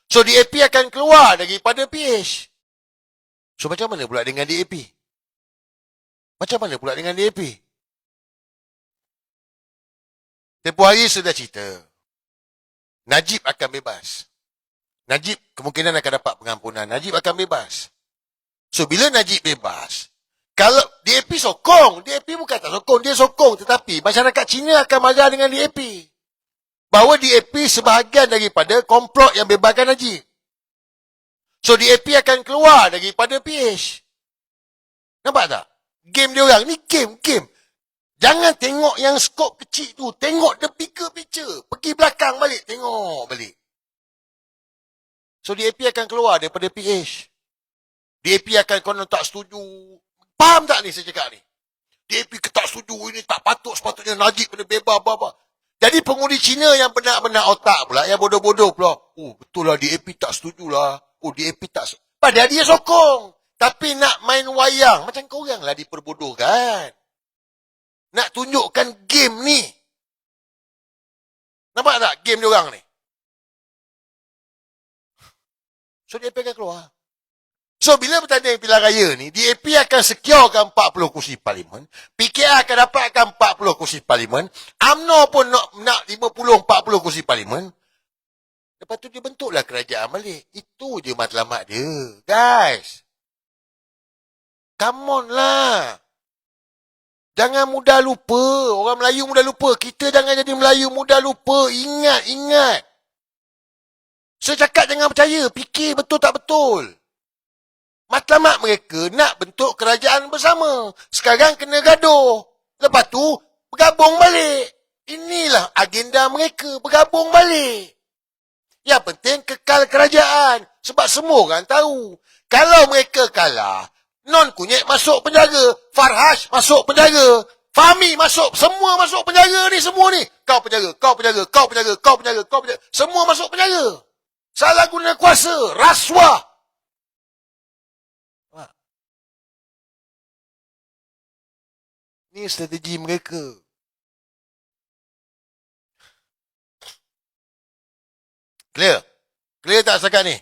So, DAP akan keluar daripada PH. So, macam mana pula dengan DAP? Macam mana pula dengan DAP? Tempoh hari sudah cerita. Najib akan bebas. Najib kemungkinan akan dapat pengampunan. Najib akan bebas. So, bila Najib bebas, kalau DAP sokong, DAP bukan tak sokong, dia sokong. Tetapi masyarakat Cina akan marah dengan DAP. Bahawa DAP sebahagian daripada komplot yang bebaskan Najib. So, DAP akan keluar daripada PH. Nampak tak? Game dia orang. Ni game. Jangan tengok yang skop kecil tu. Tengok the bigger picture. Pergi belakang balik. Tengok balik. So, DAP akan keluar daripada PH. DAP akan konon tak setuju. Faham tak ni saya cakap ni? DAP tak setuju. Ini tak patut. Sepatutnya Najib kena bebas. Jadi pengundi Cina yang benar-benar otak pula. Yang bodoh-bodoh pula. Oh, betul lah DAP tak setuju lah. Oh, DAP tak setuju. Padahal dia sokong. Tapi nak main wayang. Macam korang lah diperbodohkan. Nak tunjukkan game ni. Nampak tak game dia orang ni? So, DAP akan keluar. So, bila bertanding pilihan raya ni, DAP akan securekan 40 kursi parlimen, PKR akan dapatkan 40 kursi parlimen, UMNO pun nak 50-40 kursi parlimen. Lepas tu dia bentuklah kerajaan balik. Itu je matlamat dia. Guys. Come on lah. Jangan mudah lupa. Orang Melayu mudah lupa. Kita jangan jadi Melayu mudah lupa. Ingat. Saya cakap jangan percaya. Fikir betul tak betul. Matlamat mereka nak bentuk kerajaan bersama. Sekarang kena gaduh. Lepas tu, bergabung balik. Inilah agenda mereka. Bergabung balik. Yang penting kekal kerajaan. Sebab semua orang tahu. Kalau mereka kalah, Non Kunyit masuk penjara. Farhash masuk penjara. Fahmi masuk. Semua masuk penjara ni. Semua ni. Kau penjara. Semua masuk penjara. Salah guna kuasa. Rasuah. Ni strategi mereka. Clear? Clear tak setakat ni?